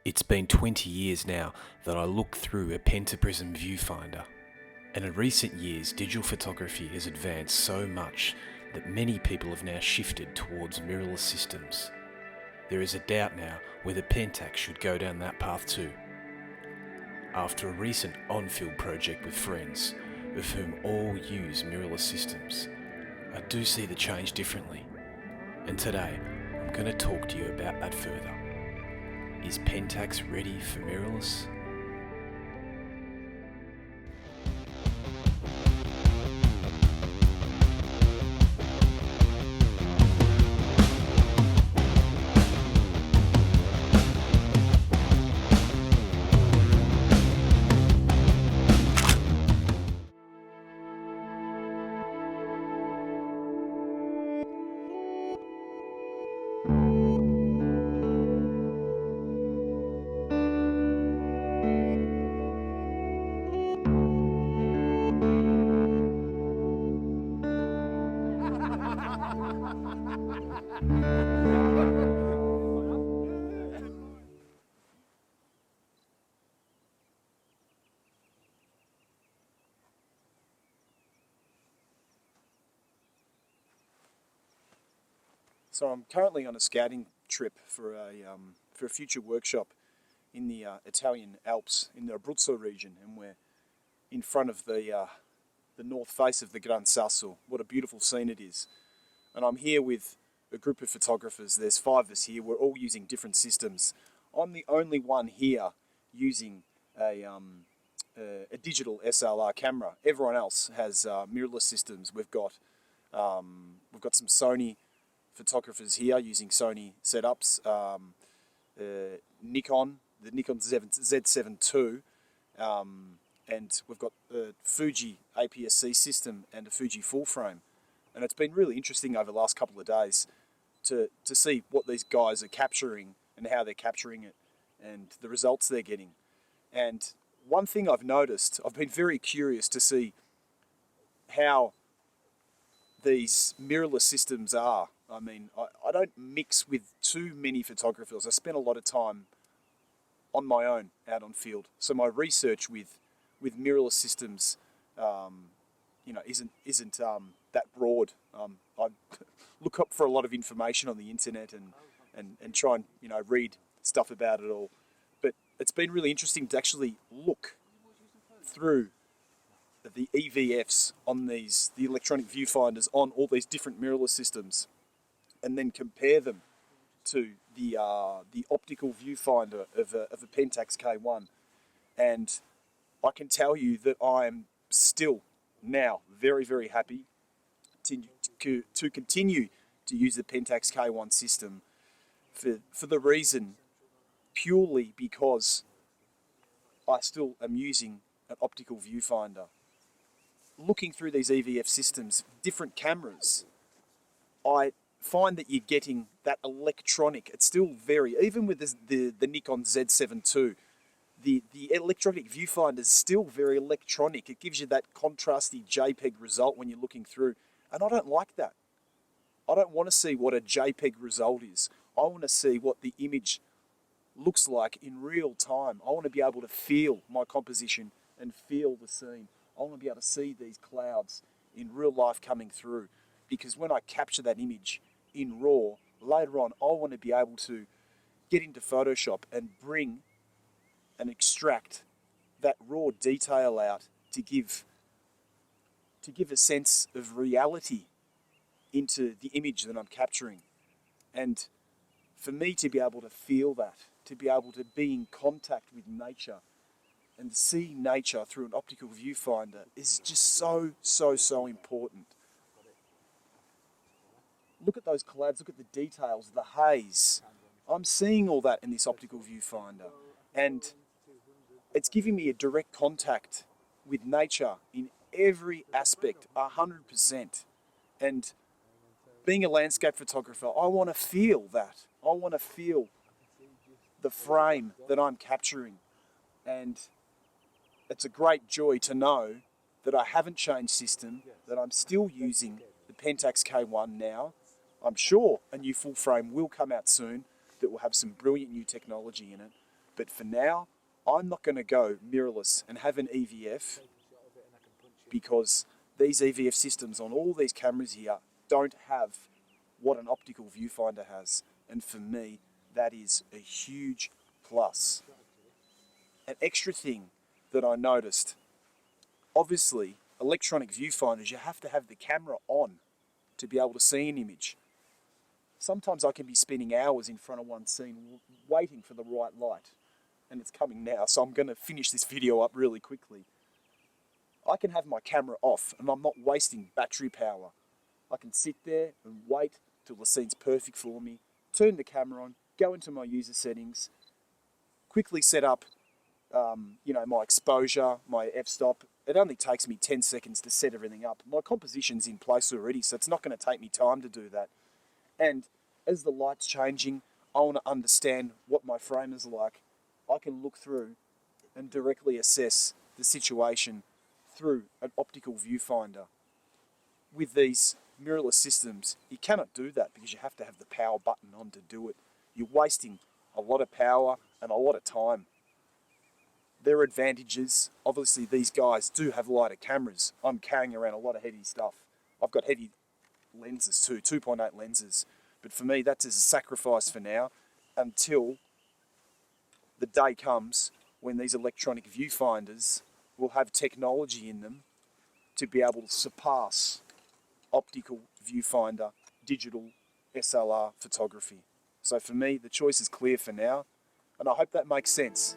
It's been 20 years now that I look through a pentaprism viewfinder, and in recent years digital photography has advanced so much that many people have now shifted towards mirrorless systems. There is a doubt now whether Pentax should go down that path too. After a recent on-field project with friends, of whom all use mirrorless systems, I do see the change differently, and today I'm going to talk to you about that further. Is Pentax ready for mirrorless? So I'm currently on a scouting trip for a future workshop in the Italian Alps in the Abruzzo region, and we're in front of the north face of the Gran Sasso. What a beautiful scene it is! And I'm here with a group of photographers. There's 5 of us here. We're all using different systems. I'm the only one here using a digital SLR camera. Everyone else has mirrorless systems. We've got some Sony photographers here using Sony setups, Nikon, the Nikon Z7 II, and we've got a Fuji APS-C system and a Fuji full frame. And it's been really interesting over the last couple of days to see what these guys are capturing and how they're capturing it and the results they're getting. And one thing I've noticed, I've been very curious to see how these mirrorless systems are. I mean, I don't mix with too many photographers. I spend a lot of time on my own out on field. So my research with mirrorless systems, isn't that broad. I look up for a lot of information on the internet and try and read stuff about it all. But it's been really interesting to actually look through the EVFs on the electronic viewfinders on all these different mirrorless systems, and then compare them to the optical viewfinder of a Pentax K1. And I can tell you that I'm still now very, very happy to continue to use the Pentax K1 system for the reason purely because I still am using an optical viewfinder. Looking through these EVF systems, different cameras, I find that you're getting that electronic. It's still even with the Nikon Z7 II, the electronic viewfinder is still very electronic. It gives you that contrasty JPEG result when you're looking through, and I don't like that. I don't want to see what a JPEG result is. I want to see what the image looks like in real time. I want to be able to feel my composition and feel the scene. I want to be able to see these clouds in real life coming through, because when I capture that image in RAW, later on I want to be able to get into Photoshop and bring and extract that raw detail out to give a sense of reality into the image that I'm capturing. And for me to be able to feel that, to be able to be in contact with nature and see nature through an optical viewfinder is just so important. Look at those clouds, look at the details, the haze. I'm seeing all that in this optical viewfinder, and it's giving me a direct contact with nature in every aspect, 100%. And being a landscape photographer, I want to feel that. I want to feel the frame that I'm capturing. And it's a great joy to know that I haven't changed system, that I'm still using the Pentax K1 now. I'm sure a new full frame will come out soon that will have some brilliant new technology in it. But for now, I'm not going to go mirrorless and have an EVF because these EVF systems on all these cameras here don't have what an optical viewfinder has. And for me, that is a huge plus. An extra thing that I noticed, obviously, electronic viewfinders, you have to have the camera on to be able to see an image. Sometimes I can be spending hours in front of one scene waiting for the right light, and it's coming now, so I'm going to finish this video up really quickly. I can have my camera off and I'm not wasting battery power. I can sit there and wait till the scene's perfect for me, turn the camera on, go into my user settings, quickly set up my exposure, my f-stop. It only takes me 10 seconds to set everything up. My composition's in place already, so it's not going to take me time to do that. And as the light's changing, I want to understand what my frame is like. I can look through and directly assess the situation through an optical viewfinder. With these mirrorless systems, you cannot do that because you have to have the power button on to do it. You're wasting a lot of power and a lot of time. There are advantages. Obviously, these guys do have lighter cameras. I'm carrying around a lot of heavy stuff. I've got heavy lenses too, 2.8 lenses. But for me, that's as a sacrifice for now until the day comes when these electronic viewfinders will have technology in them to be able to surpass optical viewfinder, digital SLR photography. So for me, the choice is clear for now, and I hope that makes sense.